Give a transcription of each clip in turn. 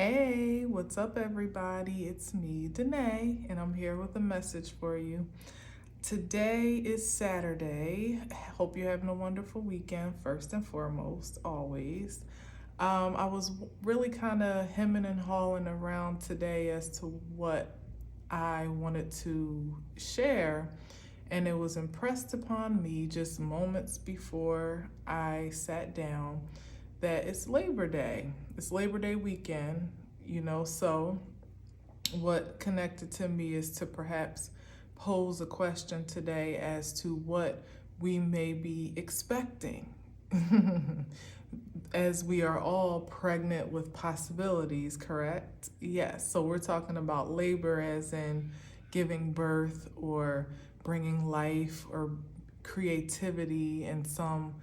Hey, what's up, everybody? It's me, Danae, and I'm here with a message for you. Today is Saturday. Hope you're having a wonderful weekend, first and foremost, always. I was really kind of hemming and hawing around today as to what I wanted to share, and it was impressed upon me just moments before I sat down that it's Labor Day. It's Labor Day weekend, so what connected to me is to perhaps pose a question today as to what we may be expecting. As we are all pregnant with possibilities, correct? Yes. So we're talking about labor as in giving birth or bringing life or creativity in some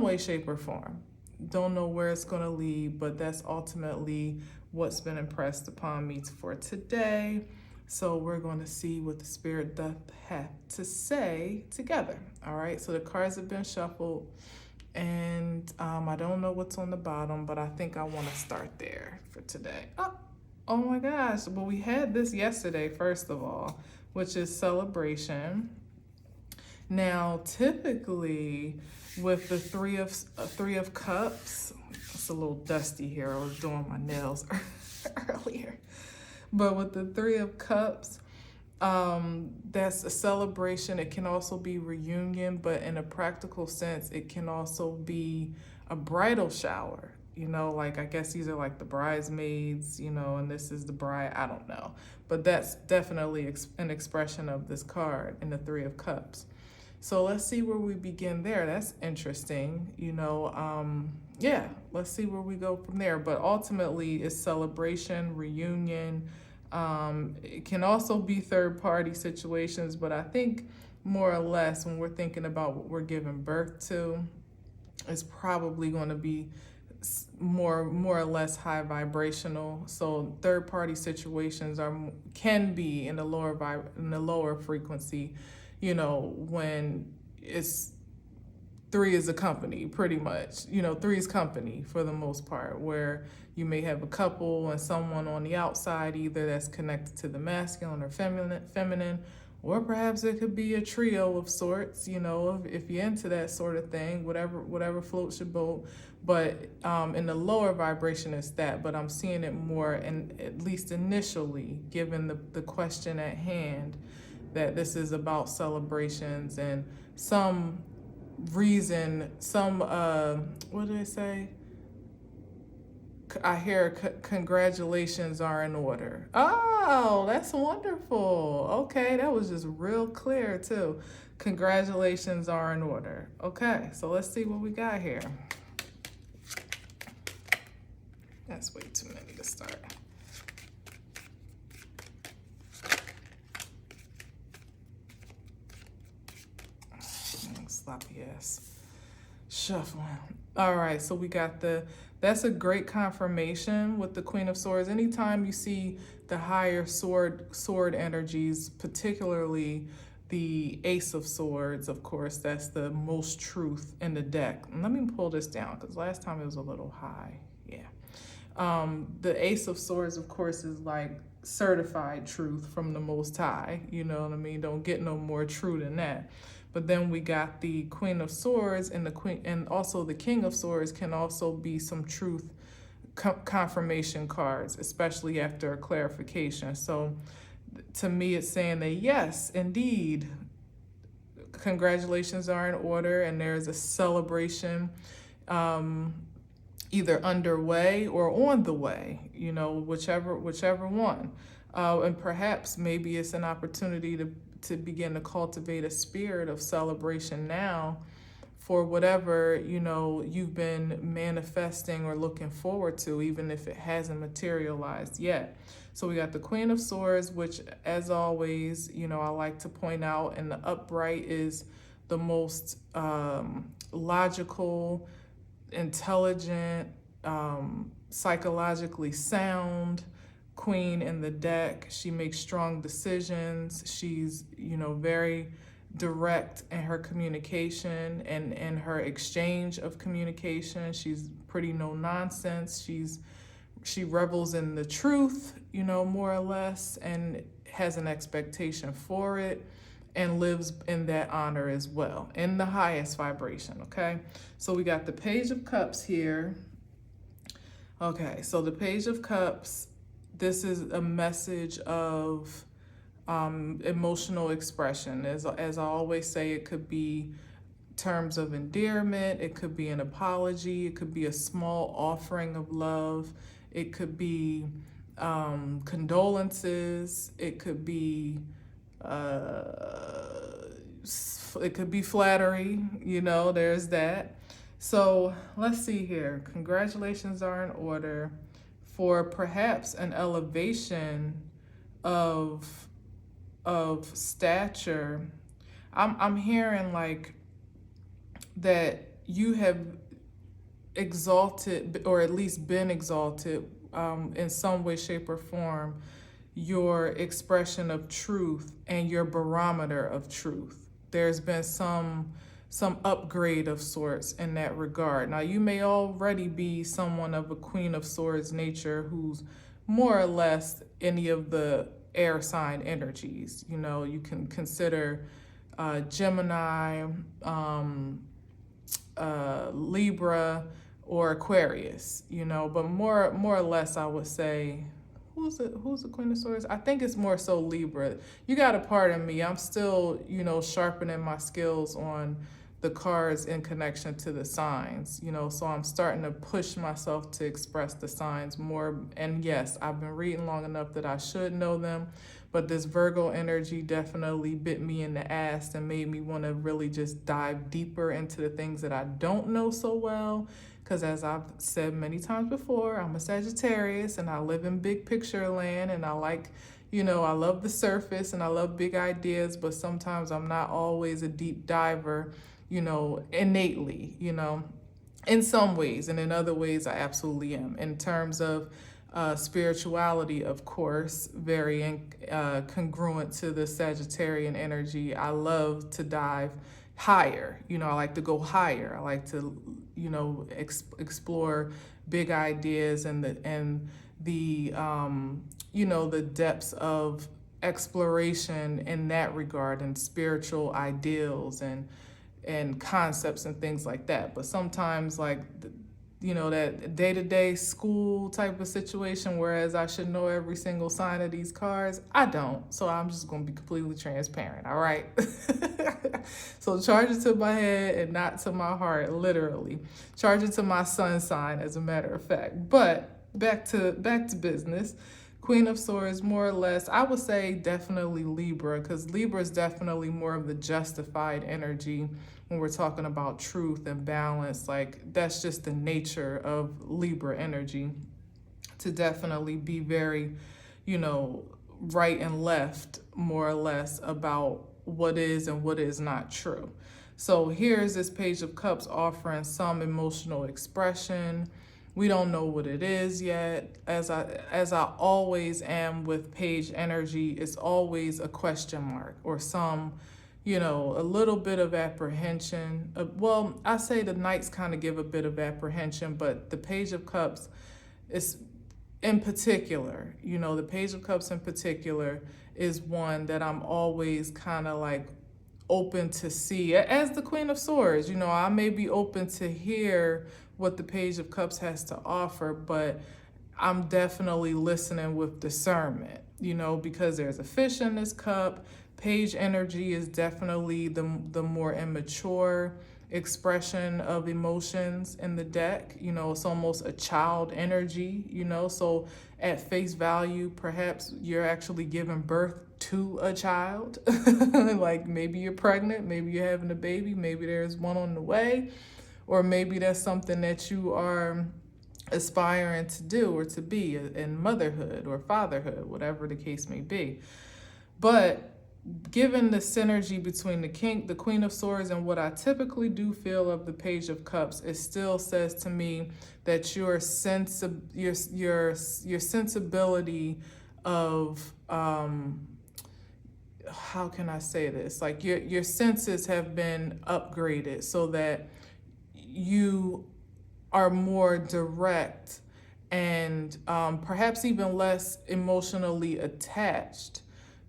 way, shape, or form. Don't know where it's going to lead, but that's ultimately what's been impressed upon me for today. So we're going to see what the Spirit doth have to say together. All right, so the cards have been shuffled, and I don't know what's on the bottom, but I think I want to start there for today. Oh my gosh, well, we had this yesterday, first of all, which is celebration. Now, typically, with the three of cups, it's a little dusty here. I was doing my nails earlier, but with the three of cups, that's a celebration. It can also be reunion, but in a practical sense, it can also be a bridal shower. Like I guess these are like the bridesmaids, and this is the bride. I don't know, but that's definitely an expression of this card in the Three of Cups. So let's see where we begin there. That's interesting. Yeah, let's see where we go from there. But ultimately, it's celebration, reunion. It can also be third party situations, but I think more or less when we're thinking about what we're giving birth to, it's probably going to be more or less high vibrational. So third party situations can be in the lower frequency, when it's three is a company, pretty much. Three is company for the most part, where you may have a couple and someone on the outside, either that's connected to the masculine or feminine, or perhaps it could be a trio of sorts, if you're into that sort of thing, whatever floats your boat. But in the lower vibration, it's that. But I'm seeing it more, and at least initially, given the question at hand, that this is about celebrations and some reason, what do they say? I hear congratulations are in order. Oh, that's wonderful. Okay, that was just real clear too. Congratulations are in order. Okay, so let's see what we got here. That's way too many to start. Sloppy ass shuffling. All right, so we got that's a great confirmation with the Queen of Swords. Anytime you see the higher sword energies, particularly the Ace of Swords, of course, that's the most truth in the deck. And let me pull this down because last time it was a little high. Yeah. The Ace of Swords, of course, is like certified truth from the Most High. You know what I mean? Don't get no more true than that. But then we got the Queen of Swords, and also the King of Swords can also be some truth confirmation cards, especially after a clarification. So to me, it's saying that yes, indeed, congratulations are in order, and there's a celebration either underway or on the way, whichever one. And perhaps maybe it's an opportunity to begin to cultivate a spirit of celebration now for whatever, you've been manifesting or looking forward to, even if it hasn't materialized yet. So we got the Queen of Swords, which, as always, I like to point out, and the upright is the most logical, intelligent, psychologically sound queen in the deck. She makes strong decisions. She's, very direct in her communication and in her exchange of communication. She's pretty no nonsense. She's she revels in the truth, you know, more or less, and has an expectation for it and lives in that honor as well, in the highest vibration, okay? So we got the Page of Cups here. Okay, so the Page of Cups, this is a message of emotional expression. As I always say, it could be terms of endearment, it could be an apology, it could be a small offering of love, it could be condolences, it could be flattery, you know, there's that. So let's see here. Congratulations are in order for perhaps an elevation of stature. I'm hearing like that you have exalted, or at least been exalted in some way, shape, or form, your expression of truth and your barometer of truth. There's been some upgrade of sorts in that regard. Now, you may already be someone of a Queen of Swords nature who's more or less any of the air sign energies. You know, you can consider Gemini, Libra, or Aquarius, you know, but more or less I would say, who's the Queen of Swords? I think it's more so Libra. You got to pardon me. I'm still, you know, sharpening my skills on the cards in connection to the signs, you know, so I'm starting to push myself to express the signs more. And yes, I've been reading long enough that I should know them, but this Virgo energy definitely bit me in the ass and made me want to really just dive deeper into the things that I don't know so well. Because as I've said many times before, I'm a Sagittarius and I live in big picture land, and I like, you know, I love the surface and I love big ideas, but sometimes I'm not always a deep diver, you know, innately, you know, in some ways, and in other ways I absolutely am. In terms of spirituality, of course, very congruent to the Sagittarian energy. I love to dive higher. You know, I like to go higher. I like to, you know, explore big ideas and the you know, the depths of exploration in that regard, and spiritual ideals and concepts and things like that. But sometimes, like, you know, that day-to-day school type of situation, whereas I should know every single sign of these cards, I don't. So I'm just going to be completely transparent, all right? So charge it to my head and not to my heart, literally. Charge it to my sun sign, as a matter of fact. But back to business. Queen of Swords, more or less, I would say definitely Libra, because Libra is definitely more of the justified energy when we're talking about truth and balance. Like, that's just the nature of Libra energy, to definitely be very, you know, right and left, more or less, about what is and what is not true. So here's this Page of Cups offering some emotional expression. We don't know what it is yet. As I always am with page energy, it's always a question mark or some, you know, a little bit of apprehension. Well, I say the Knights kind of give a bit of apprehension, but the Page of Cups is in particular, you know, the Page of Cups in particular is one that I'm always kind of like open to see. As the Queen of Swords, you know, I may be open to hear what the Page of Cups has to offer, but I'm definitely listening with discernment, you know, because there's a fish in this cup. Page energy is definitely the more immature expression of emotions in the deck. You know, it's almost a child energy, you know, so at face value, perhaps you're actually giving birth to a child. Like, maybe you're pregnant, maybe you're having a baby, maybe there's one on the way, or maybe that's something that you are aspiring to do or to be in motherhood or fatherhood, whatever the case may be. But given the synergy between the Queen of Swords and what I typically do feel of the Page of Cups, it still says to me that your sensibility of how can I say this? Like, your senses have been upgraded so that you are more direct and perhaps even less emotionally attached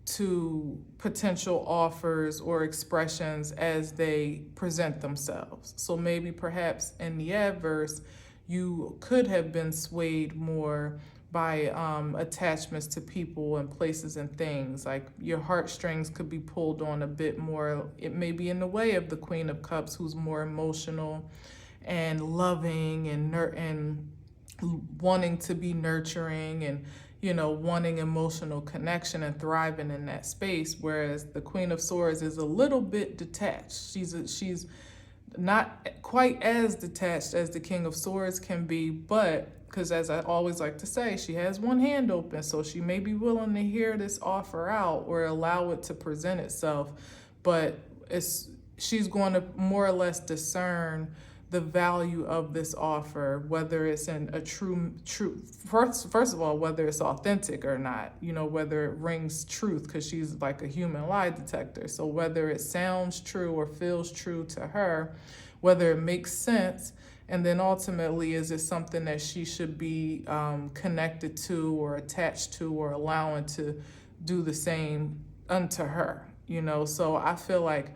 to potential offers or expressions as they present themselves. So maybe perhaps in the adverse, you could have been swayed more by attachments to people and places and things. Like your heartstrings could be pulled on a bit more. It may be in the way of the Queen of Cups, who's more emotional and loving and wanting to be nurturing and wanting emotional connection and thriving in that space, whereas the Queen of Swords is a little bit detached. She's not quite as detached as the King of Swords can be, but because as I always like to say, she has one hand open, so she may be willing to hear this offer out or allow it to present itself, but she's going to more or less discern the value of this offer, whether it's in a true first of all, whether it's authentic or not, whether it rings truth, because she's like a human lie detector. So whether it sounds true or feels true to her, whether it makes sense, and then ultimately, is it something that she should be connected to or attached to or allowing to do the same unto her, So I feel like,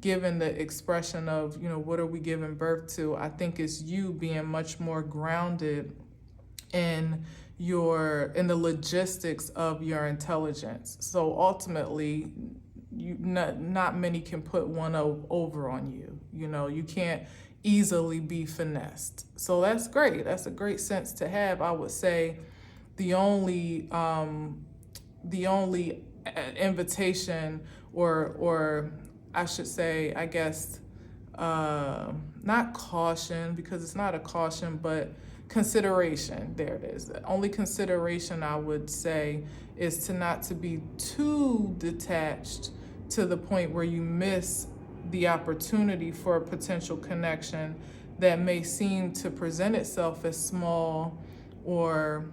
given the expression of, what are we giving birth to, I think it's you being much more grounded in the logistics of your intelligence. So ultimately, not many can put one over on you. You can't easily be finessed. So that's great. That's a great sense to have. I would say the only invitation or I should say, I guess, not caution, because it's not a caution, but consideration. There it is. The only consideration I would say is not to be too detached to the point where you miss the opportunity for a potential connection that may seem to present itself as small or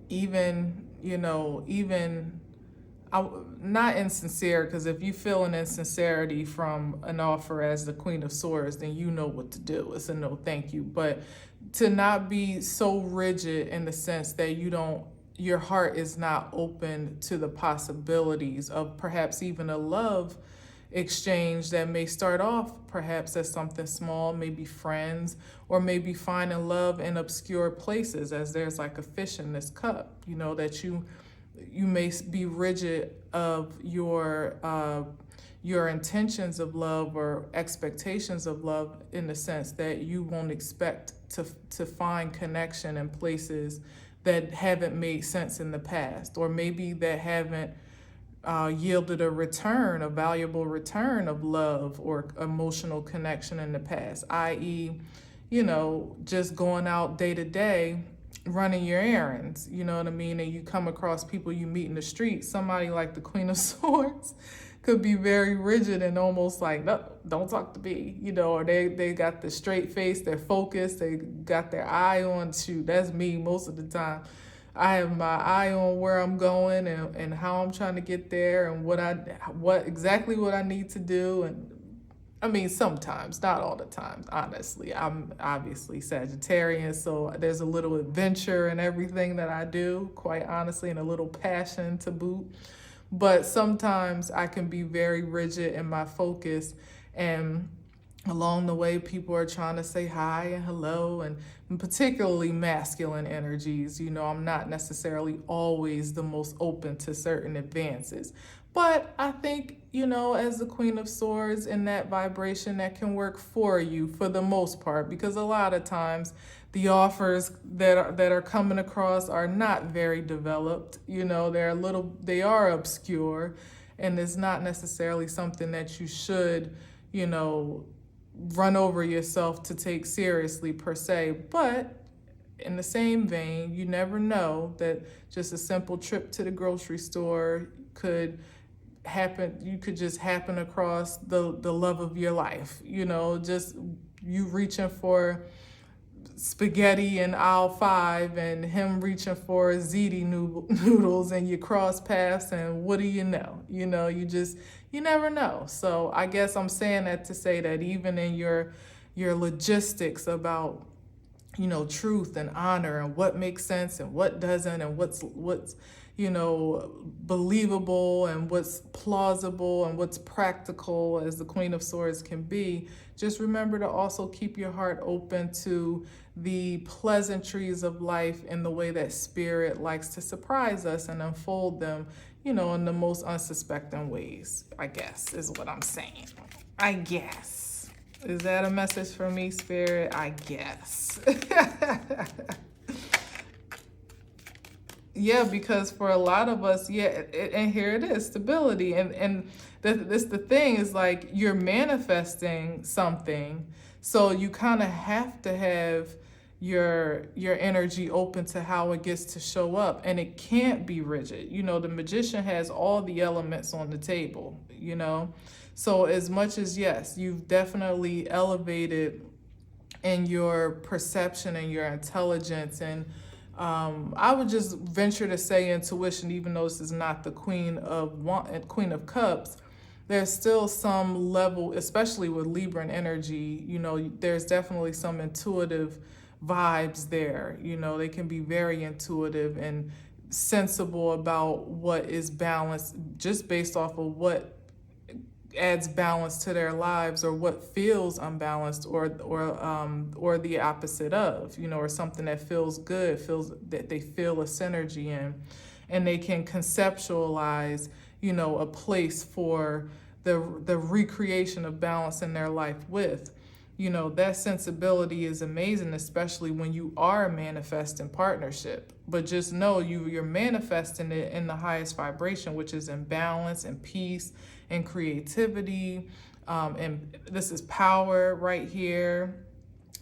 even not insincere, because if you feel an insincerity from an offer as the Queen of Swords, then you know what to do. It's a no thank you. But to not be so rigid in the sense that your heart is not open to the possibilities of perhaps even a love exchange that may start off perhaps as something small, maybe friends, or maybe finding love in obscure places, as there's like a fish in this cup, that you may be rigid of your intentions of love or expectations of love, in the sense that you won't expect to find connection in places that haven't made sense in the past, or maybe that haven't yielded a valuable return of love or emotional connection in the past, i.e., just going out day to day, running your errands, you know what I mean? And you come across people you meet in the street. Somebody like the Queen of Swords could be very rigid and almost like, no, don't talk to me, or they got the straight face, they're focused, they got their eye on, shoot, that's me most of the time. I have my eye on where I'm going and how I'm trying to get there and what exactly what I need to do. And I mean, sometimes, not all the time, honestly. I'm obviously Sagittarian, so there's a little adventure in everything that I do, quite honestly, and a little passion to boot. But sometimes I can be very rigid in my focus, and along the way, people are trying to say hi and hello, and particularly masculine energies. I'm not necessarily always the most open to certain advances. But I think, as the Queen of Swords, in that vibration, that can work for you for the most part, because a lot of times the offers that are coming across are not very developed. They are obscure, and it's not necessarily something that you should, run over yourself to take seriously per se. But in the same vein, you never know that just a simple trip to the grocery store could happen. You could just happen across the love of your life, just you reaching for spaghetti in aisle 5 and him reaching for ziti noodles, and you cross paths, and what do you know? You never know. So I guess I'm saying that to say that even in your logistics about truth and honor and what makes sense and what doesn't, and what's believable and what's plausible and what's practical as the Queen of Swords can be. Just remember to also keep your heart open to the pleasantries of life in the way that Spirit likes to surprise us and unfold them, in the most unsuspecting ways, I guess, is what I'm saying. I guess. Is that a message for me, Spirit? I guess. Yeah, because for a lot of us, and here it is, stability. And the thing is, like, you're manifesting something, so you kind of have to have your energy open to how it gets to show up, and it can't be rigid. The magician has all the elements on the table, So as much as, yes, you've definitely elevated in your perception and your intelligence, and I would just venture to say intuition, even though this is not the Queen of Cups, there's still some level, especially with Libran energy, there's definitely some intuitive vibes there. They can be very intuitive and sensible about what is balanced, just based off of what adds balance to their lives, or what feels unbalanced, or the opposite of, or something that feels good, feels that they feel a synergy in, and they can conceptualize, a place for the recreation of balance in their life with. That sensibility is amazing, especially when you are manifesting partnership. But just know you're manifesting it in the highest vibration, which is in balance and peace and creativity. And this is power right here.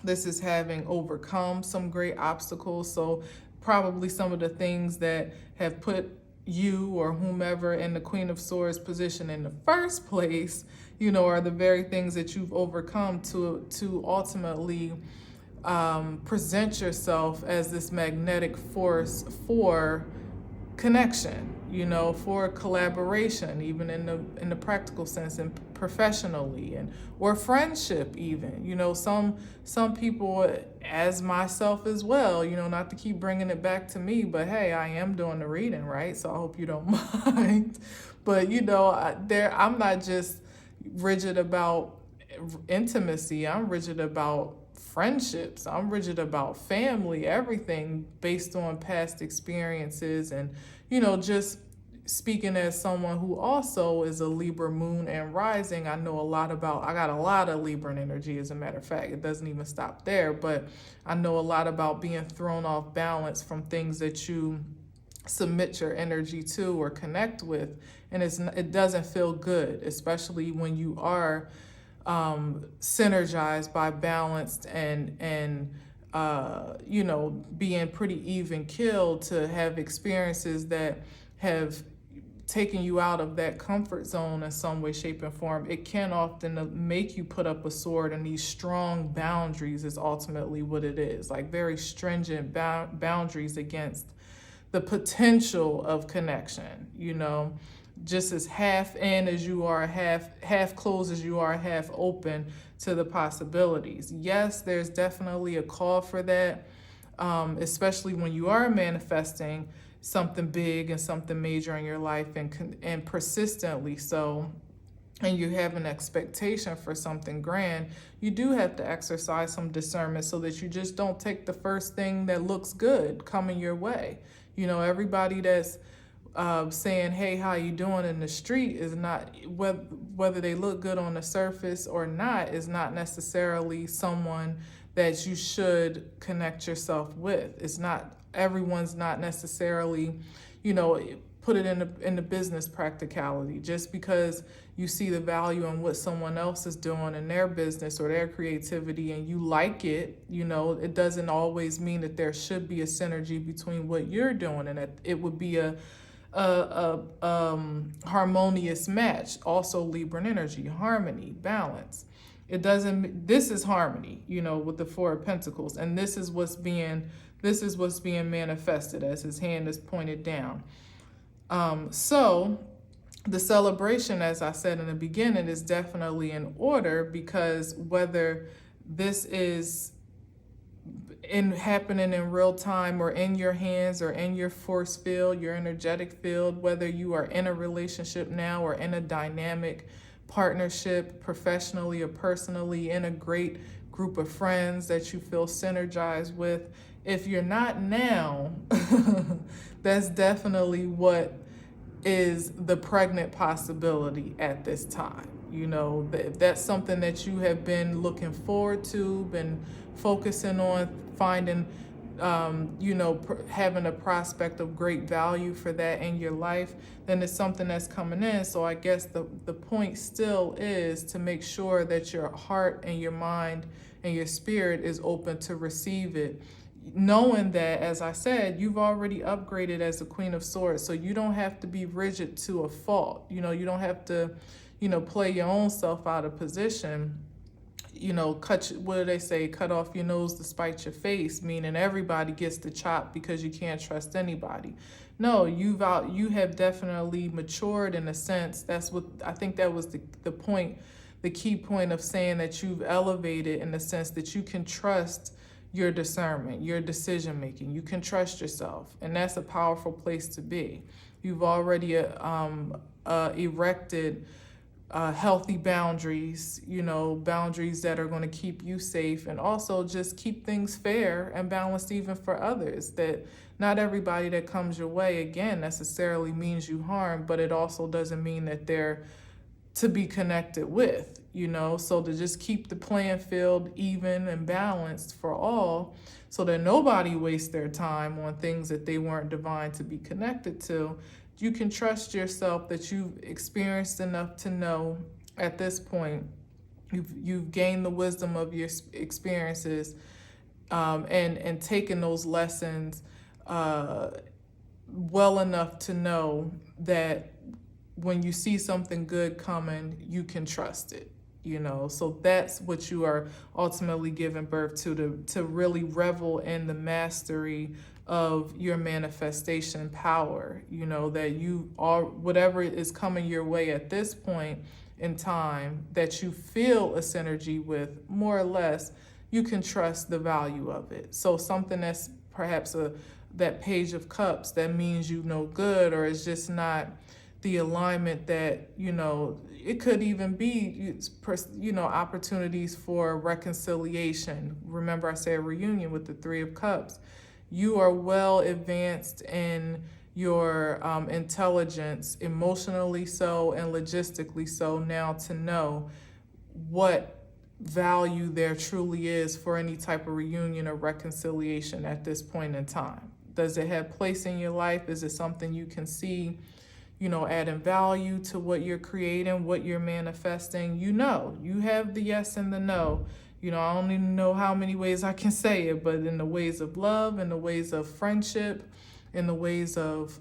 This is having overcome some great obstacles. So probably some of the things that have put you or whomever in the Queen of Swords position in the first place, are the very things that you've overcome to ultimately present yourself as this magnetic force for connection, for collaboration, even in the practical sense, and professionally, or friendship even. Some people, as myself as well, not to keep bringing it back to me, but hey, I am doing the reading, right? So I hope you don't mind. But I'm not just rigid about intimacy. I'm rigid about friendships. I'm rigid about family, everything based on past experiences. And, just speaking as someone who also is a Libra moon and rising, I got a lot of Libran energy, as a matter of fact. It doesn't even stop there, but I know a lot about being thrown off balance from things that you submit your energy to or connect with. And it doesn't feel good, especially when you are synergized by balanced and being pretty even keeled, to have experiences that have taken you out of that comfort zone in some way, shape, and form. It can often make you put up a sword, and these strong boundaries is ultimately what it is, like very stringent boundaries against the potential of connection, just as half in as you are, half closed as you are, half open to the possibilities. Yes, there's definitely a call for that, especially when you are manifesting something big and something major in your life, and persistently so, and you have an expectation for something grand. You do have to exercise some discernment so that you just don't take the first thing that looks good coming your way. Everybody that's saying, hey, how you doing in the street is not, whether they look good on the surface or not, is not necessarily someone that you should connect yourself with. Everyone's not necessarily, put it in the business practicality. Just because you see the value in what someone else is doing in their business or their creativity and you like it, it doesn't always mean that there should be a synergy between what you're doing, and that it would be a harmonious match. Also Libran energy, harmony, balance. This is harmony, with the Four of Pentacles, and this is what's being manifested as his hand is pointed down. So the celebration, as I said in the beginning, is definitely in order, because whether this is happening in real time, or in your hands, or in your force field, your energetic field, whether you are in a relationship now or in a dynamic partnership, professionally or personally, in a great group of friends that you feel synergized with. If you're not now, that's definitely what is the pregnant possibility at this time. You know, if that's something that you have been looking forward to, been focusing on, finding, having a prospect of great value for that in your life, then it's something that's coming in. So I guess the point still is to make sure that your heart and your mind and your spirit is open to receive it, knowing that, as I said, you've already upgraded as a Queen of Swords, so you don't have to be rigid to a fault. You don't have to, play your own self out of position. What do they say? Cut off your nose to spite your face, meaning everybody gets the chop because you can't trust anybody. No, you have definitely matured in a sense. That's what I think that was the point, the key point of saying that you've elevated, in the sense that you can trust your discernment, your decision making. You can trust yourself, and that's a powerful place to be. You've already erected healthy boundaries, boundaries that are going to keep you safe, and also just keep things fair and balanced even for others. That not everybody that comes your way, again, necessarily means you harm, but it also doesn't mean that they're to be connected with, so to just keep the playing field even and balanced for all, so that nobody wastes their time on things that they weren't divine to be connected to. You can trust yourself that you've experienced enough to know at this point, you've gained the wisdom of your experiences, and taken those lessons well enough to know that when you see something good coming, you can trust it, so that's what you are ultimately giving birth to really revel in the mastery of your manifestation power, that you are, whatever is coming your way at this point in time that you feel a synergy with, more or less, you can trust the value of it. So something that's perhaps that Page of Cups, that means good, or it's just not the alignment that, it could even be, opportunities for reconciliation. Remember I said reunion with the Three of Cups. You are well advanced in your intelligence, emotionally so and logistically so, now to know what value there truly is for any type of reunion or reconciliation at this point in time. Does it have place in your life? Is it something you can see, adding value to what you're creating, what you're manifesting? You have the yes and the no. I don't even know how many ways I can say it, but in the ways of love, in the ways of friendship, in the ways of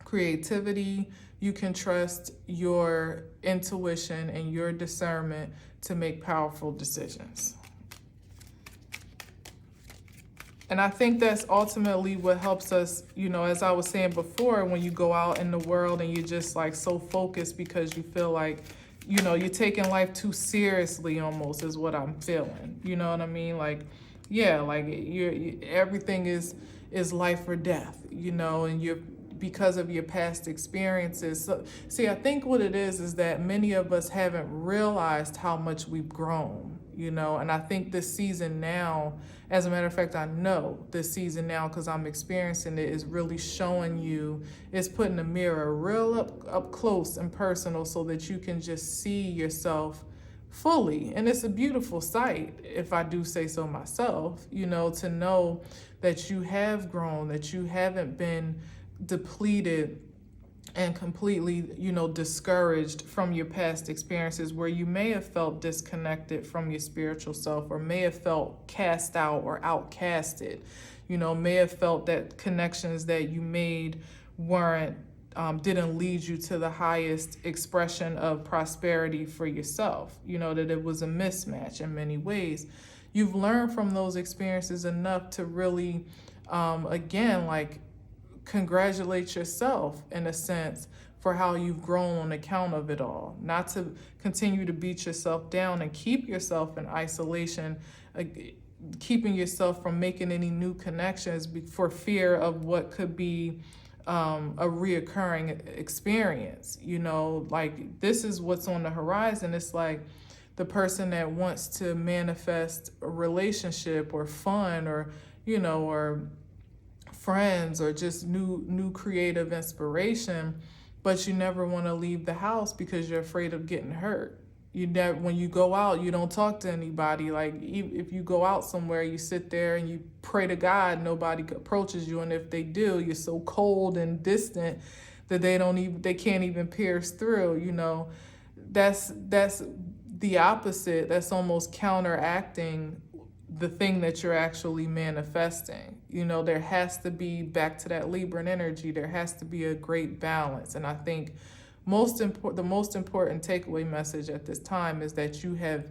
creativity, you can trust your intuition and your discernment to make powerful decisions. And I think that's ultimately what helps us, as I was saying before, when you go out in the world and you're just like so focused because you feel like, you're taking life too seriously, almost, is what I'm feeling. You know what I mean? Like, yeah, like everything is life or death, and you're, because of your past experiences. So, see, I think what it is that many of us haven't realized how much we've grown, and I think this season now, as a matter of fact, I know this season now, because I'm experiencing it, is really showing you, it's putting a mirror real up close and personal, so that you can just see yourself fully. And it's a beautiful sight, if I do say so myself, to know that you have grown, that you haven't been depleted and completely, discouraged from your past experiences, where you may have felt disconnected from your spiritual self, or may have felt cast out or outcasted, may have felt that connections that you made didn't lead you to the highest expression of prosperity for yourself, that it was a mismatch in many ways. You've learned from those experiences enough to really, congratulate yourself, in a sense, for how you've grown on account of it all. Not to continue to beat yourself down and keep yourself in isolation, keeping yourself from making any new connections for fear of what could be a reoccurring experience. You know, like this is what's on the horizon. It's like the person that wants to manifest a relationship or fun or, you know, or friends or just new creative inspiration, but you never want to leave the house because you're afraid of getting hurt. You never, when you go out, you don't talk to anybody. Like if you go out somewhere, you sit there and you pray to God nobody approaches you, and if they do, you're so cold and distant that they can't even pierce through. You know, that's the opposite. That's almost counteracting the thing that you're actually manifesting. You know, there has to be, back to that Libran energy, there has to be a great balance. And I think the most important takeaway message at this time is that you have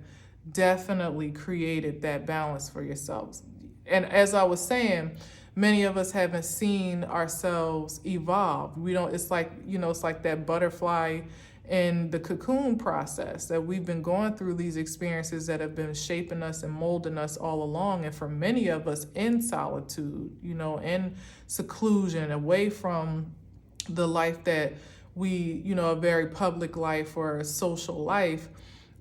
definitely created that balance for yourselves. And as I was saying, many of us haven't seen ourselves evolve. We don't, it's like, you know, it's like that butterfly in the cocoon process, that we've been going through these experiences that have been shaping us and molding us all along. And for many of us in solitude, you know, in seclusion, away from the life that we, you know, a very public life or a social life.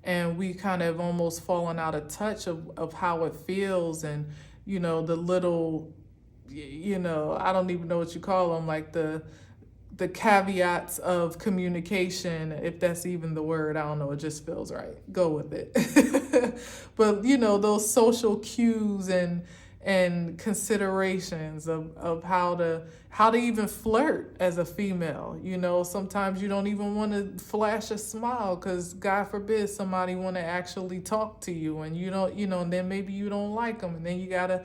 And we kind of almost fallen out of touch of how it feels. And, you know, the little, you know, I don't even know what you call them, like the caveats of communication, if that's even the word, I don't know, it just feels right. Go with it. But, you know, those social cues and considerations of how to even flirt as a female. You know, sometimes you don't even want to flash a smile because God forbid somebody want to actually talk to you, and you don't, you know, and then maybe you don't like them, and then you got to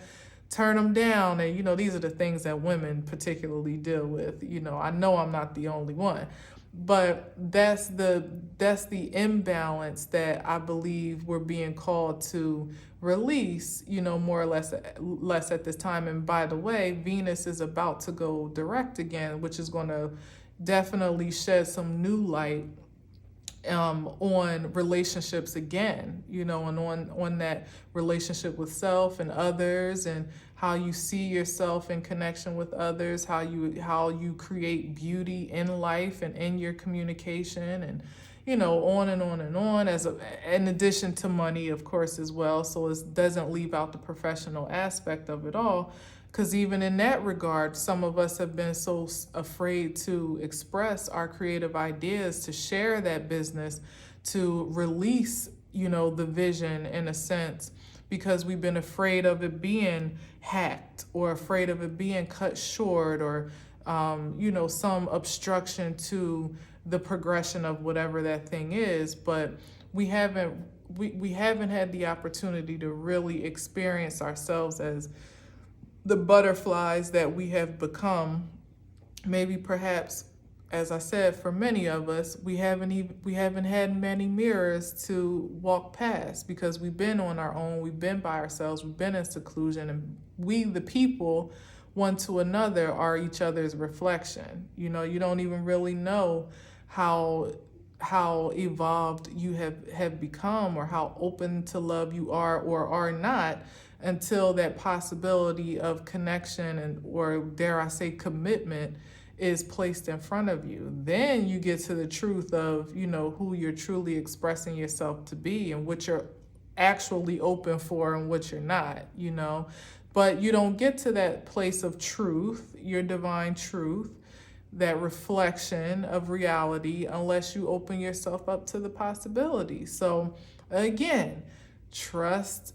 turn them down. And, you know, these are the things that women particularly deal with. You know I'm not the only one, but that's the imbalance that I believe we're being called to release, you know, more or less at this time. And by the way, Venus is about to go direct again, which is going to definitely shed some new light on relationships again, you know, and on that relationship with self and others, and how you see yourself in connection with others, how you create beauty in life and in your communication, and, you know, on and on and on, in addition to money, of course, as well. So it doesn't leave out the professional aspect of it all. Because even in that regard, some of us have been so afraid to express our creative ideas, to share that business, to release, you know, the vision in a sense, because we've been afraid of it being hacked or afraid of it being cut short, or, you know, some obstruction to the progression of whatever that thing is. But we haven't had the opportunity to really experience ourselves as the butterflies that we have become. Maybe perhaps, as I said, for many of us, we haven't had many mirrors to walk past, because we've been on our own, we've been by ourselves, we've been in seclusion, and we, the people, one to another, are each other's reflection. You know, you don't even really know how evolved you have become, or how open to love you are or are not, until that possibility of connection or dare I say commitment is placed in front of you. Then you get to the truth of, you know, who you're truly expressing yourself to be, and what you're actually open for and what you're not, you know. But you don't get to that place of truth, your divine truth, that reflection of reality, unless you open yourself up to the possibility. So again, trust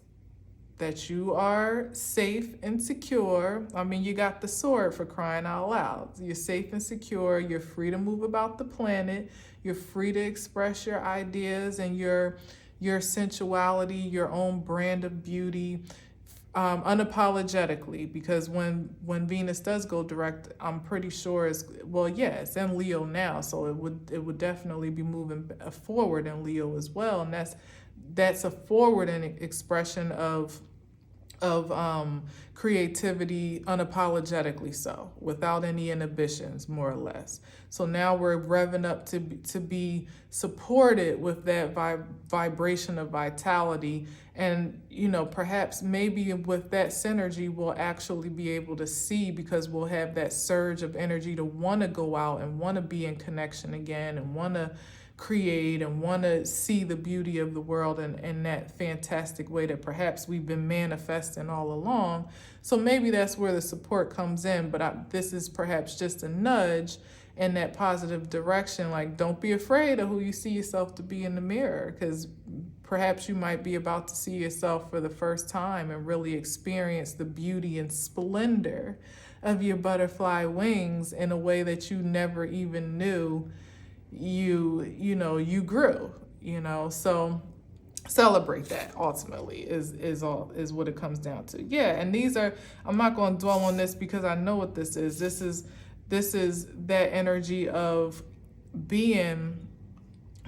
that you are safe and secure. I mean, you got the sword, for crying out loud. You're safe and secure. You're free to move about the planet. You're free to express your ideas and your sensuality, your own brand of beauty, unapologetically. Because when Venus does go direct, I'm pretty sure it's in Leo now, so it would definitely be moving forward in Leo as well. And that's a forward expression of of creativity unapologetically so, without any inhibitions, more or less. So now we're revving up to be supported with that vibration of vitality. And, you know, perhaps maybe with that synergy, we'll actually be able to see, because we'll have that surge of energy to want to go out and want to be in connection again and want to create and want to see the beauty of the world in that fantastic way that perhaps we've been manifesting all along. So maybe that's where the support comes in, but this is perhaps just a nudge in that positive direction. Like, don't be afraid of who you see yourself to be in the mirror, because perhaps you might be about to see yourself for the first time and really experience the beauty and splendor of your butterfly wings in a way that you never even knew you grew, so celebrate that ultimately is what it comes down to. Yeah, and I'm not going to dwell on this because I know what this is. This is that energy of being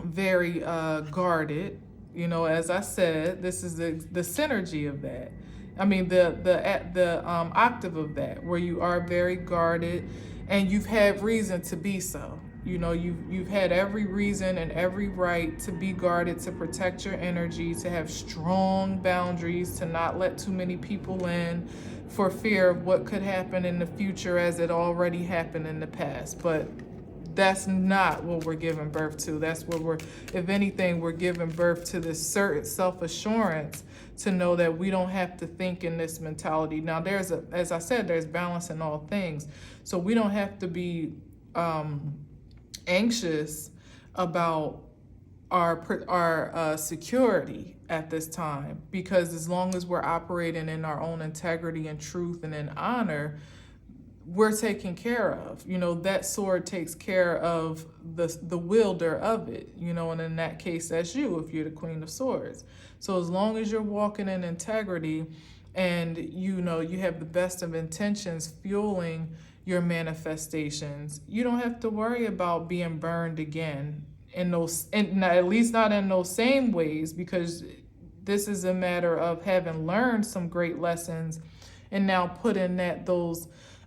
very guarded. As I said, this is the synergy of that. I mean, the octave of that, where you are very guarded and you've had reason to be so. You've had every reason and every right to be guarded, to protect your energy, to have strong boundaries, to not let too many people in for fear of what could happen in the future as it already happened in the past. But that's not what we're giving birth to. That's what if anything, we're giving birth to this certain self-assurance to know that we don't have to think in this mentality. Now, as I said, there's balance in all things. So we don't have to be anxious about our security at this time, because as long as we're operating in our own integrity and truth and in honor, we're taken care of. That sword takes care of the wielder of it, and in that case, that's you, if you're the Queen of Swords. So as long as you're walking in integrity and you have the best of intentions fueling your manifestations, you don't have to worry about being burned again at least not in those same ways, because this is a matter of having learned some great lessons and now putting that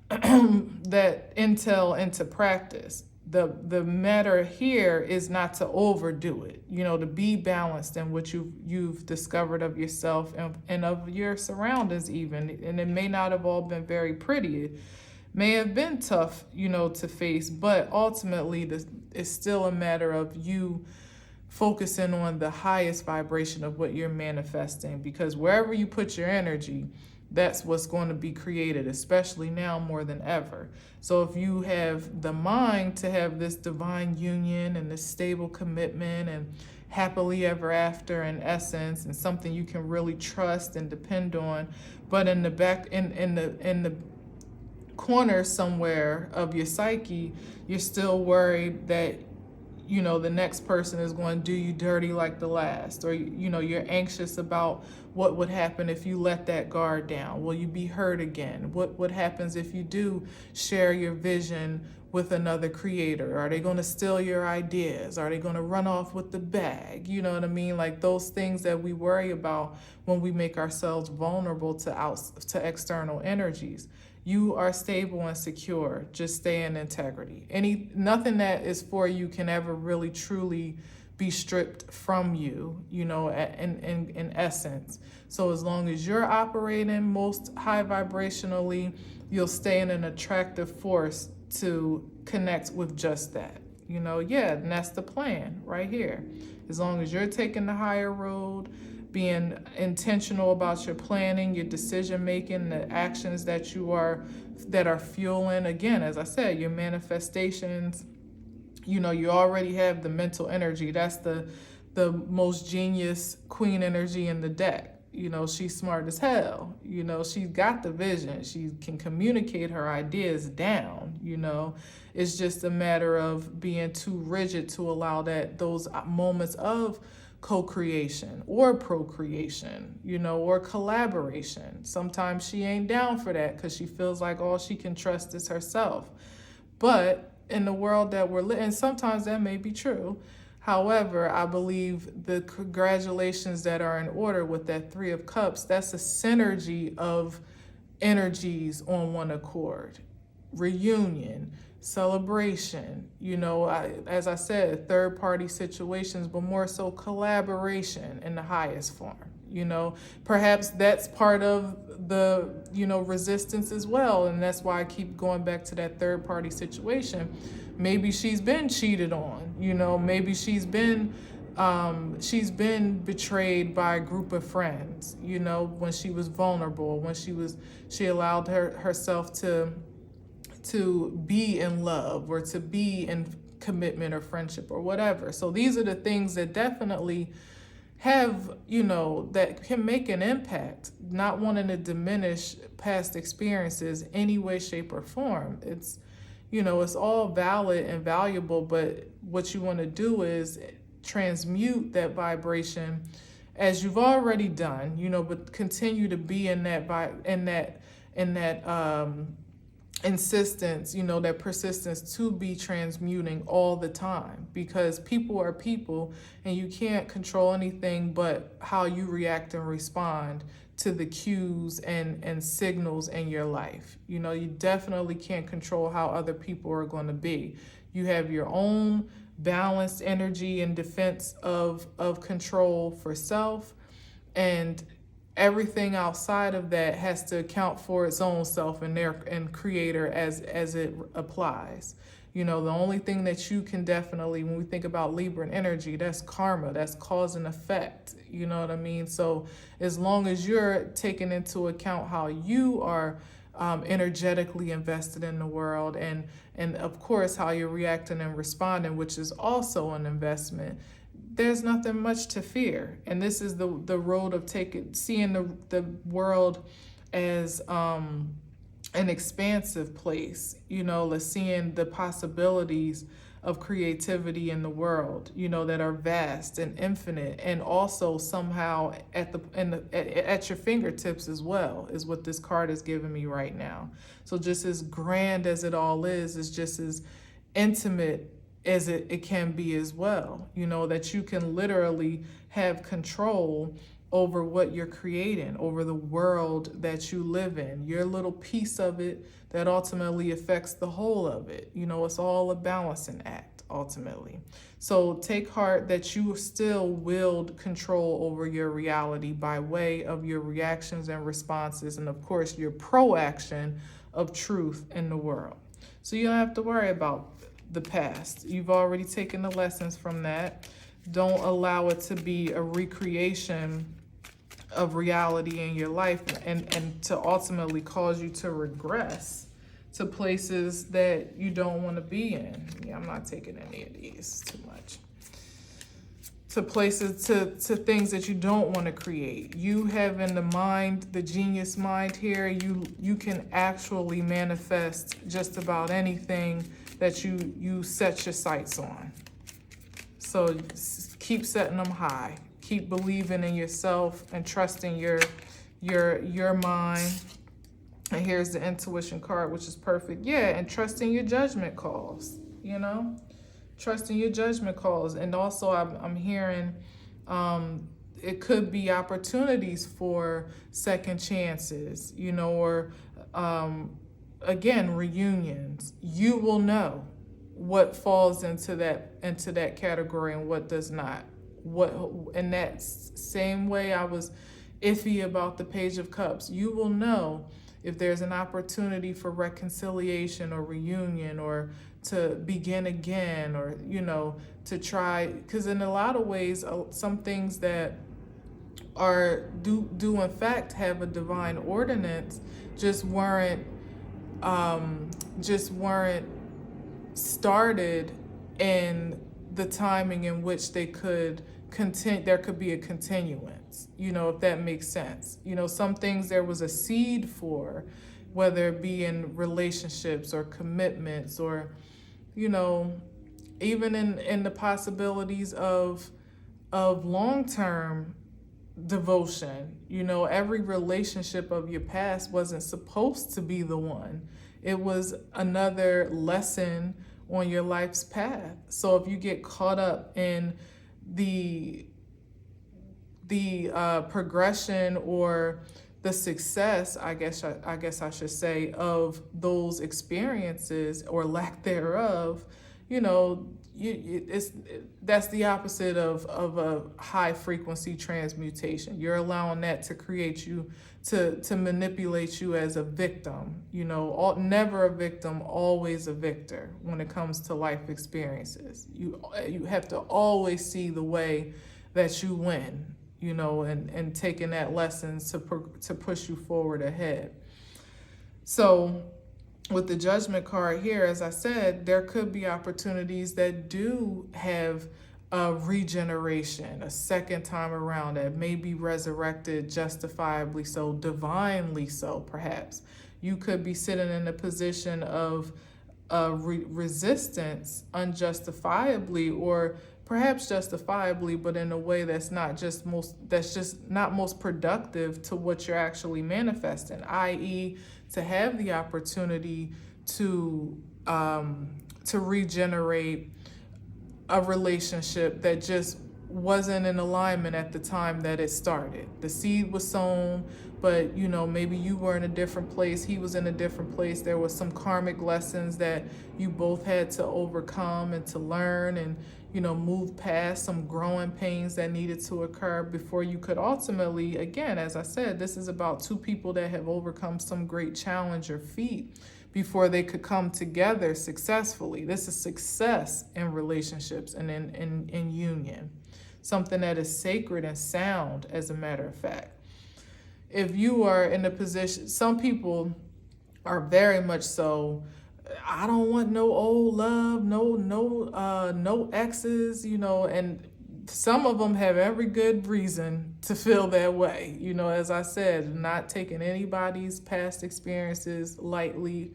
intel into practice. The matter here is not to overdo it, to be balanced in what you've discovered of yourself and of your surroundings even. And it may not have all been very pretty. It may have been tough, to face, but ultimately it's still a matter of you focusing on the highest vibration of what you're manifesting, because wherever you put your energy, that's what's going to be created, especially now more than ever. So if you have the mind to have this divine union and this stable commitment and happily ever after in essence, and something you can really trust and depend on, but in the back in the corner somewhere of your psyche, you're still worried that the next person is going to do you dirty like the last, or you're anxious about what would happen if you let that guard down. Will you be hurt again? What happens if you do share your vision with another creator? Are they going to steal your ideas? Are they going to run off with the bag? You know what I mean? Like those things that we worry about when we make ourselves vulnerable to external energies. You are stable and secure. Just stay in integrity. Nothing that is for you can ever really truly be stripped from you, in essence. So as long as you're operating most high vibrationally, you'll stay in an attractive force to connect with just that. And that's the plan right here. As long as you're taking the higher road, being intentional about your planning, your decision making, the actions that are fueling, again, as I said, your manifestations. You already have the mental energy. That's the most genius queen energy in the deck. She's smart as hell. She's got the vision. She can communicate her ideas down. It's just a matter of being too rigid to allow those moments of co-creation or procreation, or collaboration. Sometimes she ain't down for that because she feels like all she can trust is herself. But in the world that we're living, and sometimes that may be true, However, I believe the congratulations that are in order with that Three of Cups, that's a synergy of energies on one accord. Reunion, celebration, as I said, third party situations, but more so collaboration in the highest form. Perhaps that's part of the, resistance as well. And that's why I keep going back to that third party situation. Maybe she's been cheated on, maybe she's been betrayed by a group of friends, when she was vulnerable, when she allowed herself to be in love or to be in commitment or friendship or whatever. So these are the things that definitely have, that can make an impact, not wanting to diminish past experiences any way, shape, or form. It's, it's all valid and valuable, but what you want to do is transmute that vibration as you've already done, but continue to be in that insistence, that persistence to be transmuting all the time, because people are people and you can't control anything but how you react and respond to the cues and signals in your life. You definitely can't control how other people are going to be. You have your own balanced energy and defense of control for self, and everything outside of that has to account for its own self and creator as it applies. The only thing that you can definitely, when we think about Libra and energy, that's karma, that's cause and effect. You know what I mean? So as long as you're taking into account how you are energetically invested in the world, and of course how you're reacting and responding, which is also an investment, there's nothing much to fear. And this is the road of seeing the world as an expansive place, seeing the possibilities of creativity in the world, that are vast and infinite, and also somehow at your fingertips as well, is what this card is giving me right now. So just as grand as it all is just as intimate as it can be as well, that you can literally have control over what you're creating, over the world that you live in, your little piece of it that ultimately affects the whole of it. It's all a balancing act ultimately. So take heart that you still willed control over your reality by way of your reactions and responses, and of course your proaction of truth in the world. So you don't have to worry about the past. You've already taken the lessons from that. Don't allow it to be a recreation of reality in your life and to ultimately cause you to regress to places that you don't want to be in. Yeah, I'm not taking any of these too much. To places, to things that you don't want to create. You have in the mind, the genius mind here, you can actually manifest just about anything that you set your sights on. So keep setting them high. Keep believing in yourself and trusting your mind. And here's the intuition card, which is perfect. Yeah, and trusting your judgment calls, trusting your judgment calls. And also I'm hearing it could be opportunities for second chances, or again, reunions. You will know what falls into that category and what does not. In that same way I was iffy about the Page of Cups, you will know if there's an opportunity for reconciliation or reunion, or to begin again, or to try, because in a lot of ways some things that do in fact have a divine ordinance just weren't started in the timing in which they could there could be a continuance, if that makes sense. Some things there was a seed for, whether it be in relationships or commitments, or, even in the possibilities of long-term devotion. Every relationship of your past wasn't supposed to be the one. It was another lesson on your life's path. So if you get caught up in the progression or the success, I guess I should say, of those experiences or lack thereof, that's the opposite of a high frequency transmutation. You're allowing that to create you, to manipulate you as a victim. Never a victim, always a victor when it comes to life experiences. You have to always see the way that you win, and taking that lessons to push you forward ahead. So with the Judgment card here, as I said, there could be opportunities that do have a regeneration, a second time around, that may be resurrected justifiably so, divinely so, perhaps. You could be sitting in a position of resistance unjustifiably, or perhaps justifiably, but in a way that's just not most productive to what you're actually manifesting, i.e., to have the opportunity to regenerate a relationship that just wasn't in alignment at the time that it started. The seed was sown, but maybe you were in a different place, he was in a different place. There was some karmic lessons that you both had to overcome and to learn, and move past some growing pains that needed to occur before you could ultimately, again, as I said, this is about two people that have overcome some great challenge or feat before they could come together successfully. This is success in relationships and in union, something that is sacred and sound, as a matter of fact. If you are in a position, some people are very much so, I don't want no old love, no exes, and some of them have every good reason to feel that way. As I said, not taking anybody's past experiences lightly,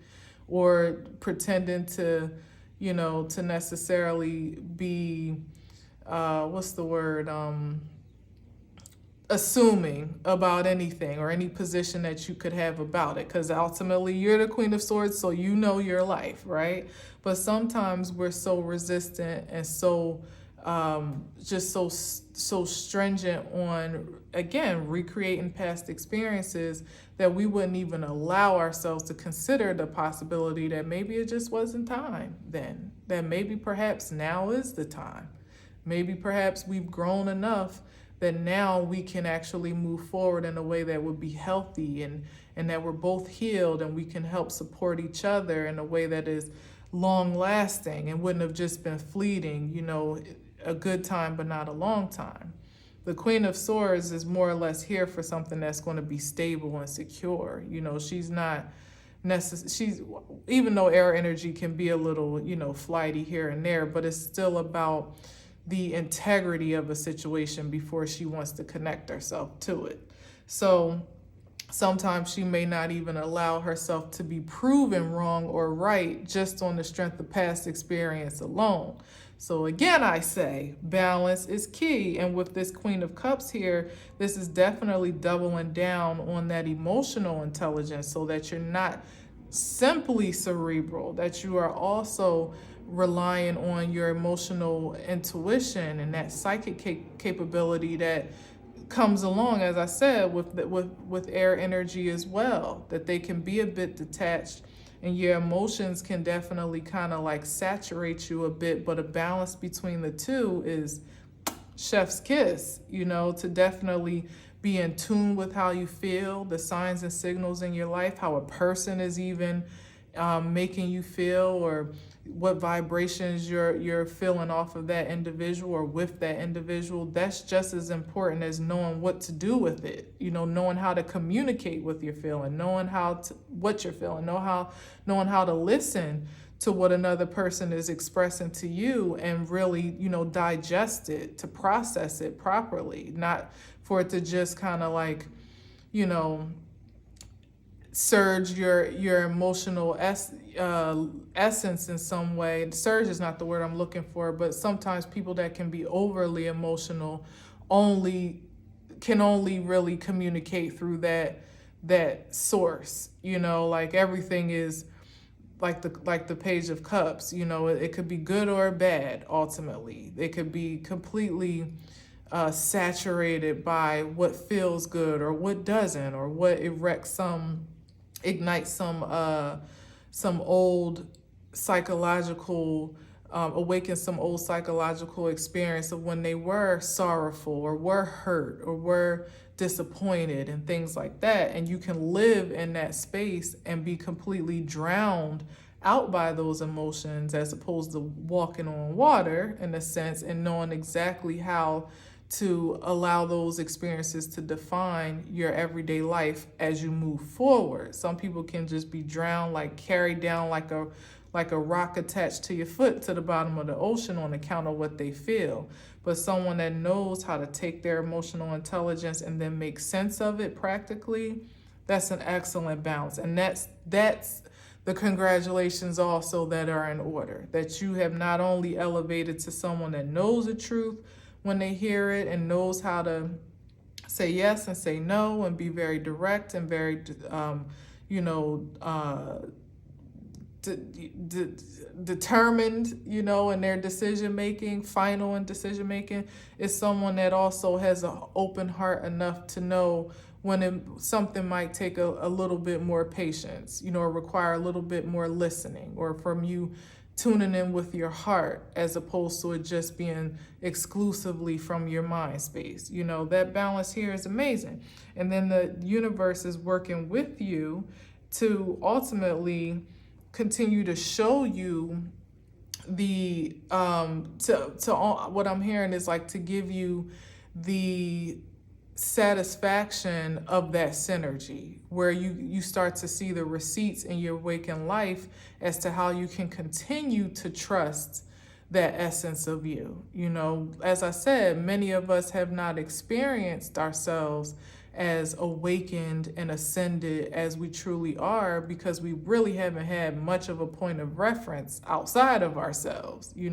or pretending to necessarily be, assuming about anything or any position that you could have about it, because ultimately you're the Queen of Swords, so your life, right? But sometimes we're so resistant and so just so stringent on, again, recreating past experiences, that we wouldn't even allow ourselves to consider the possibility that maybe it just wasn't time then, that maybe perhaps now is the time. Maybe perhaps we've grown enough that now we can actually move forward in a way that would be healthy, and that we're both healed, and we can help support each other in a way that is long lasting and wouldn't have just been fleeting, a good time but not a long time. The Queen of Swords is more or less here for something that's going to be stable and secure. She's not she's, even though air energy can be a little, flighty here and there, but it's still about the integrity of a situation before she wants to connect herself to it. So sometimes she may not even allow herself to be proven wrong or right just on the strength of past experience alone. So again, I say balance is key. And with this Queen of Cups here, this is definitely doubling down on that emotional intelligence, so that you're not simply cerebral, that you are also relying on your emotional intuition and that psychic capability that comes along, as I said, with air energy as well, that they can be a bit detached, and your emotions can definitely kind of like saturate you a bit, but a balance between the two is chef's kiss, to definitely be in tune with how you feel, the signs and signals in your life, how a person is even making you feel, or what vibrations you're feeling off of that individual or with that individual. That's just as important as knowing what to do with it. Knowing how to communicate with your feeling, knowing what you're feeling, knowing how to listen to what another person is expressing to you, and really, digest it, to process it properly, not for it to just kind of like, surge your emotional essence in some way. Surge is not the word I'm looking for, but sometimes people that can be overly emotional can only really communicate through that source. Like everything is like the Page of Cups. You know, it could be good or bad. Ultimately, it could be completely saturated by what feels good or what doesn't, or what ignites some old psychological, awaken some old psychological experience of when they were sorrowful or were hurt or were disappointed and things like that. And you can live in that space and be completely drowned out by those emotions, as opposed to walking on water in a sense and knowing exactly how to allow those experiences to define your everyday life as you move forward. Some people can just be drowned, like carried down like a rock attached to your foot to the bottom of the ocean on account of what they feel. But someone that knows how to take their emotional intelligence and then make sense of it practically, that's an excellent balance. And that's the congratulations also that are in order, that you have not only elevated to someone that knows the truth when they hear it and knows how to say yes and say no and be very direct and very, determined, in their decision making, final in decision making, is someone that also has an open heart enough to know when something might take a little bit more patience, or require a little bit more listening, or from you tuning in with your heart as opposed to it just being exclusively from your mind space. That balance here is amazing. And then the universe is working with you to ultimately continue to show you the what I'm hearing is like to give you the satisfaction of that synergy, where you start to see the receipts in your waking life as to how you can continue to trust that essence of you. As I said, many of us have not experienced ourselves as awakened and ascended as we truly are, because we really haven't had much of a point of reference outside of ourselves. You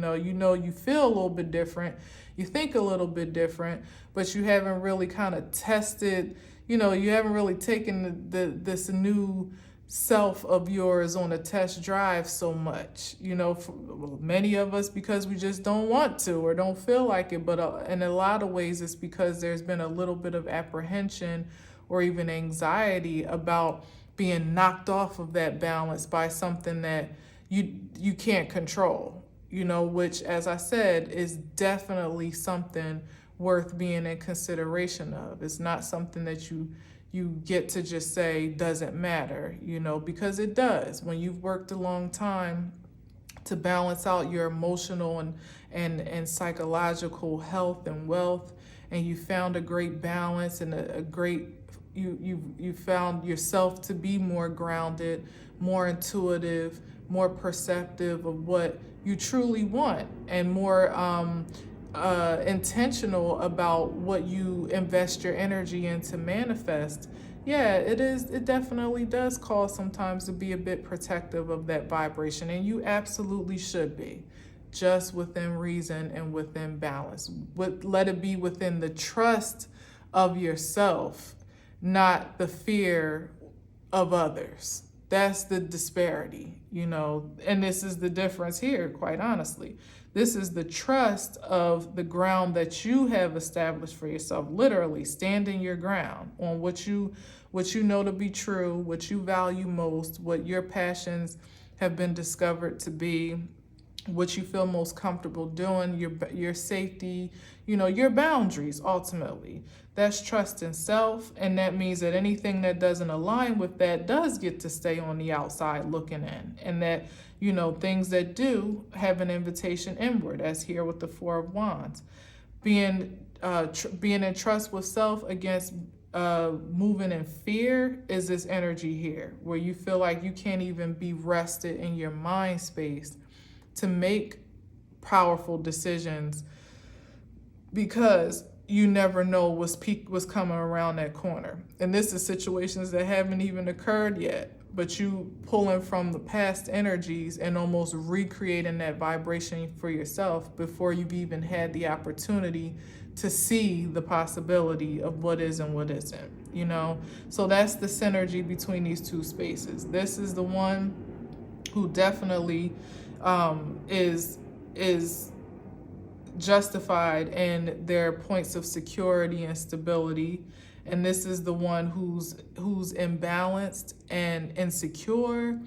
feel a little bit different, you think a little bit different, but you haven't really kind of tested, you haven't really taken this new self of yours on a test drive so much, for many of us, because we just don't want to or don't feel like it. But in a lot of ways, it's because there's been a little bit of apprehension or even anxiety about being knocked off of that balance by something that you can't control, which, as I said, is definitely something worth being in consideration of. It's not something that you get to just say doesn't matter, because it does. When you've worked a long time to balance out your emotional and psychological health and wealth, and you found a great balance and you found yourself to be more grounded, more intuitive, more perceptive of what you truly want, and more intentional about what you invest your energy in to manifest. Yeah, it definitely does cause sometimes to be a bit protective of that vibration, and you absolutely should be, just within reason and within balance. Let it be within the trust of yourself, not the fear of others. That's the disparity, and this is the difference here, quite honestly. This is the trust of the ground that you have established for yourself, literally standing your ground on what you know to be true, what you value most, what your passions have been discovered to be, what you feel most comfortable doing, your safety, your boundaries ultimately. That's trust in self, and that means that anything that doesn't align with that does get to stay on the outside looking in, and that things that do have an invitation inward, as here with the Four of Wands. Being in trust with self against moving in fear is this energy here, where you feel like you can't even be rested in your mind space to make powerful decisions, because you never know what's coming around that corner. And this is situations that haven't even occurred yet, but you pulling from the past energies and almost recreating that vibration for yourself before you've even had the opportunity to see the possibility of what is and what isn't, So that's the synergy between these two spaces. This is the one who definitely is justified in their points of security and stability. And this is the one who's imbalanced and insecure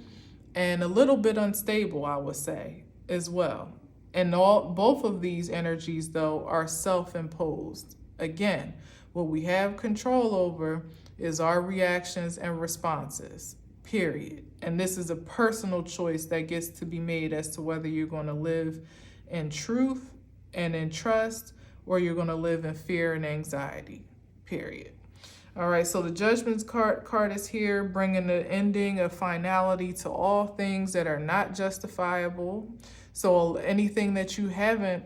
and a little bit unstable, I would say, as well. And both of these energies, though, are self-imposed. Again, what we have control over is our reactions and responses, period. And this is a personal choice that gets to be made as to whether you're going to live in truth and in trust, or you're going to live in fear and anxiety, period. All right, so the Judgment's card is here, bringing the ending of finality to all things that are not justifiable. So anything that you haven't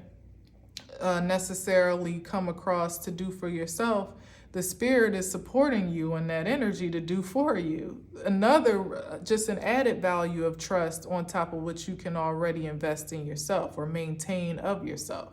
necessarily come across to do for yourself, the Spirit is supporting you in that energy to do for you. Another, just an added value of trust on top of what you can already invest in yourself or maintain of yourself,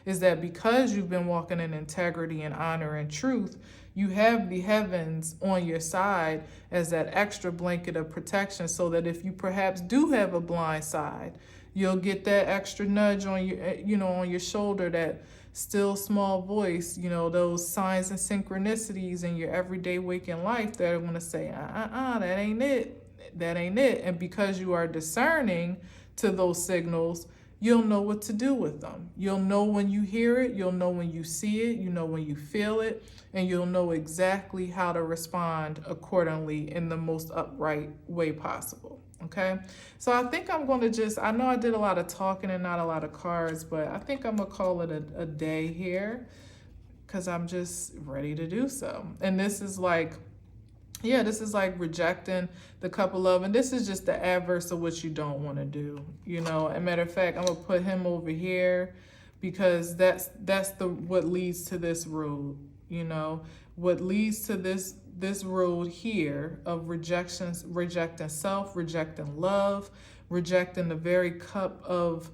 is that because you've been walking in integrity and honor and truth, you have the heavens on your side as that extra blanket of protection, so that if you perhaps do have a blind side, you'll get that extra nudge on your, on your shoulder, that still small voice, those signs and synchronicities in your everyday waking life that are going to say, that ain't it. That ain't it. And because you are discerning to those signals, you'll know what to do with them. You'll know when you hear it, you'll know when you see it, you know when you feel it, and you'll know exactly how to respond accordingly in the most upright way possible. Okay, so I think I'm going to I know I did a lot of talking and not a lot of cards, but I think I'm going to call it a day here, because I'm just ready to do so. And this is like, this is like rejecting the Cup of Love. And this is just the adverse of what you don't want to do. As a matter of fact, I'm going to put him over here, because that's what leads to this road. What leads to this road here of rejecting self, rejecting love, rejecting the very cup of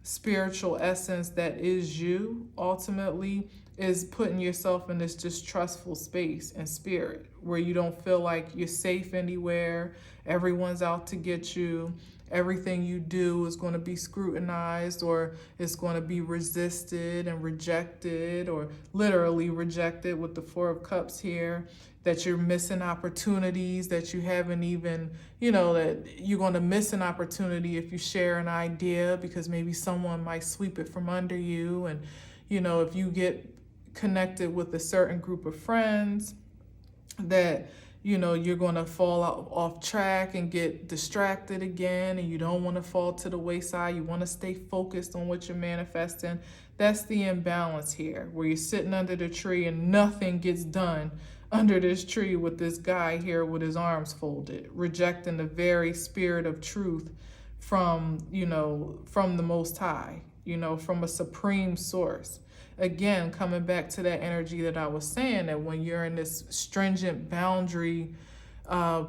spiritual essence that is you, ultimately, is putting yourself in this distrustful space and spirit where you don't feel like you're safe anywhere. Everyone's out to get you. Everything you do is going to be scrutinized, or it's going to be resisted and rejected, or literally rejected with the Four of Cups here. That you're missing opportunities, that you haven't even, that you're going to miss an opportunity if you share an idea, because maybe someone might sweep it from under you. And, if you get connected with a certain group of friends, that you're going to fall off track and get distracted again, and you don't want to fall to the wayside. You want to stay focused on what you're manifesting. That's the imbalance here, where you're sitting under the tree and nothing gets done under this tree with this guy here with his arms folded, rejecting the very spirit of truth from the Most High, from a supreme source. Again, coming back to that energy that I was saying, that when you're in this stringent boundary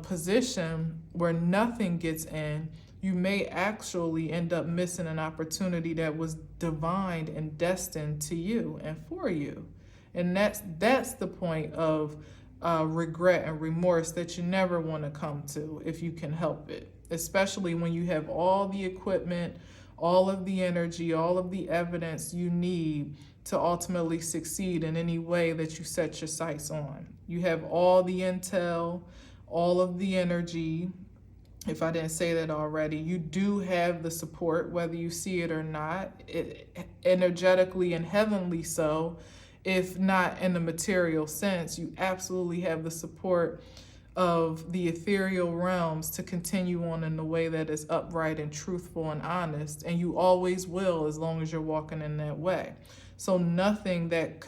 position where nothing gets in, you may actually end up missing an opportunity that was divine and destined to you and for you. And that's the point of regret and remorse that you never want to come to if you can help it, especially when you have all the equipment, all of the energy, all of the evidence you need to ultimately succeed in any way that you set your sights on. You have all the intel, all of the energy. If I didn't say that already, you do have the support, whether you see it or not, energetically and heavenly so. If not in the material sense, you absolutely have the support of the ethereal realms to continue on in the way that is upright and truthful and honest. And you always will, as long as you're walking in that way. So nothing that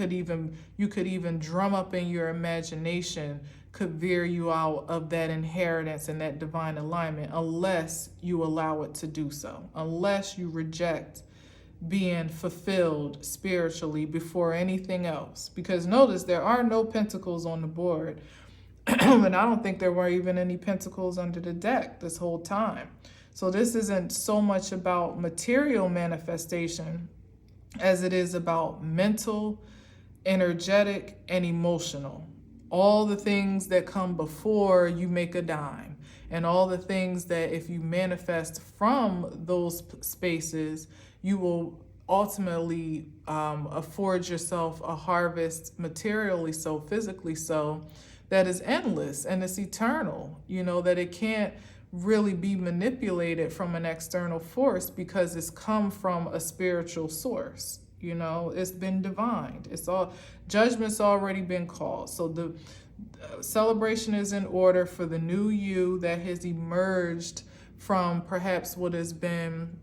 you could even drum up in your imagination could veer you out of that inheritance and that divine alignment, unless you allow it to do so, unless you reject being fulfilled spiritually before anything else. Because notice, there are no pentacles on the board. And I don't think there were even any pentacles under the deck this whole time. So this isn't so much about material manifestation as it is about mental, energetic, and emotional. All the things that come before you make a dime. and all the things that if you manifest from those spaces, you will ultimately afford yourself a harvest, materially so, physically so, that is endless and it's eternal, that it can't really be manipulated from an external force because it's come from a spiritual source. It's been divined. Judgment's already been called. So the celebration is in order for the new you that has emerged from perhaps what has been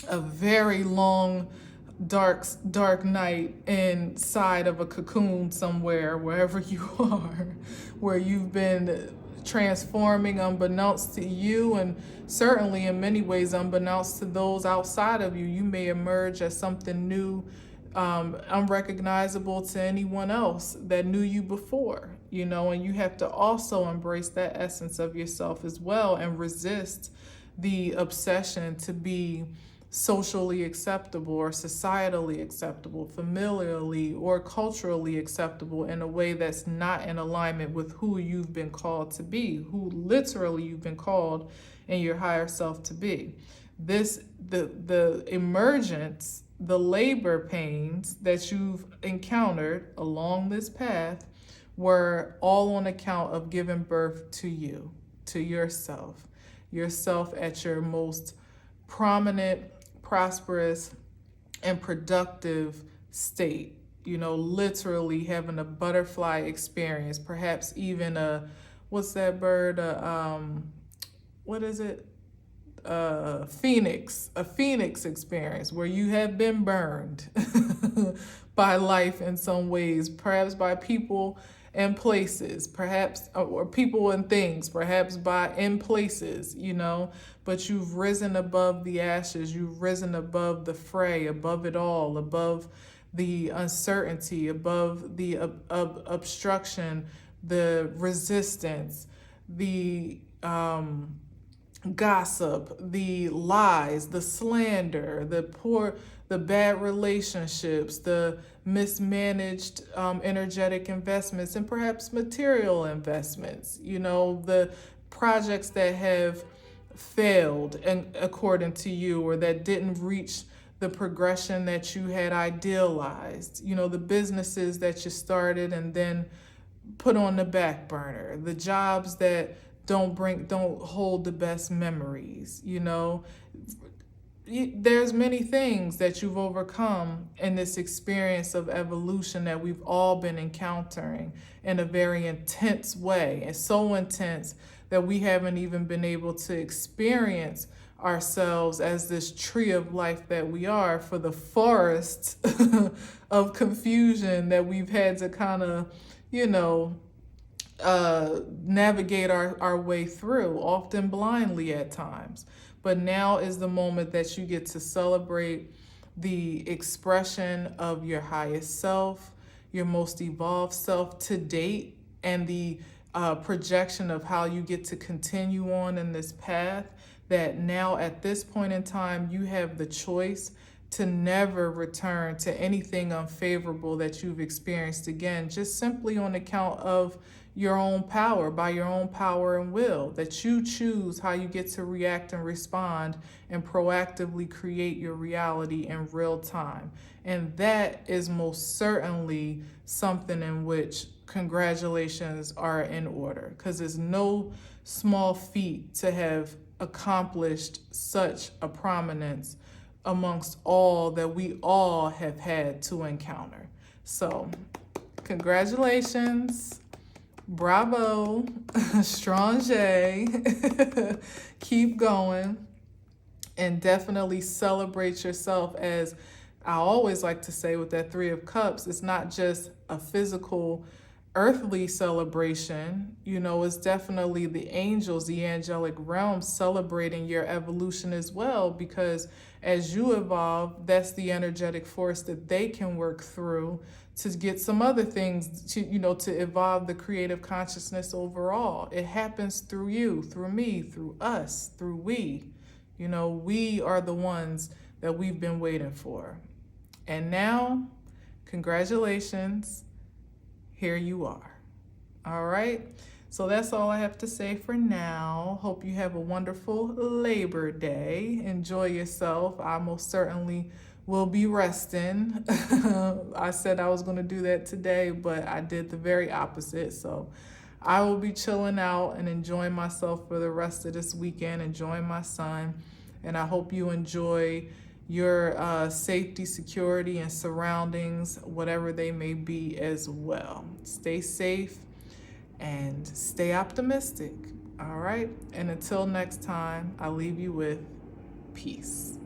a very long, dark night inside of a cocoon somewhere, wherever you are, where you've been transforming unbeknownst to you, and certainly in many ways unbeknownst to those outside of you. You may emerge as something new, unrecognizable to anyone else that knew you before, and you have to also embrace that essence of yourself as well and resist the obsession to be socially acceptable or societally acceptable, familiarly or culturally acceptable in a way that's not in alignment with who you've been called to be, who literally you've been called in your higher self to be. The emergence, the labor pains that you've encountered along this path were all on account of giving birth to you, to yourself at your most prominent, prosperous, and productive state. Literally having a butterfly experience, perhaps even what's that bird? What is it? A phoenix experience where you have been burned by life in some ways, perhaps by people and places, perhaps, or people and things, perhaps in places, but you've risen above the ashes, you've risen above the fray, above it all, above the uncertainty, above the obstruction, the resistance, the gossip, the lies, the slander, the bad relationships, the mismanaged energetic investments, and perhaps material investments, the projects that have failed and according to you, or that didn't reach the progression that you had idealized, the businesses that you started and then put on the back burner, the jobs that don't hold the best memories. There's many things that you've overcome in this experience of evolution that we've all been encountering in a very intense way, and so intense that we haven't even been able to experience ourselves as this tree of life that we are, for the forest of confusion that we've had to kind of, navigate our way through, often blindly at times. But now is the moment that you get to celebrate the expression of your highest self, your most evolved self to date, and the projection of how you get to continue on in this path. That now at this point in time, you have the choice to never return to anything unfavorable that you've experienced again, just simply on account of your own power, by your own power and will, that you choose how you get to react and respond and proactively create your reality in real time. And that is most certainly something in which congratulations are in order, because it's no small feat to have accomplished such a prominence amongst all that we all have had to encounter. So, congratulations. Bravo, strong J. Keep going, and definitely celebrate yourself. As I always like to say with that Three of Cups, it's not just a physical, earthly celebration. It's definitely the angels, the angelic realm celebrating your evolution as well, because as you evolve, that's the energetic force that they can work through to get some other things to evolve the creative consciousness overall. It happens through you, through me, through us, through we. We are the ones that we've been waiting for. And now, congratulations, here you are. All right. So that's all I have to say for now. Hope you have a wonderful Labor Day. Enjoy yourself. I most certainly will be resting. I said I was going to do that today, but I did the very opposite. So I will be chilling out and enjoying myself for the rest of this weekend, enjoying my son. And I hope you enjoy your safety, security, and surroundings, whatever they may be as well. Stay safe and stay optimistic. All right. And until next time, I leave you with peace.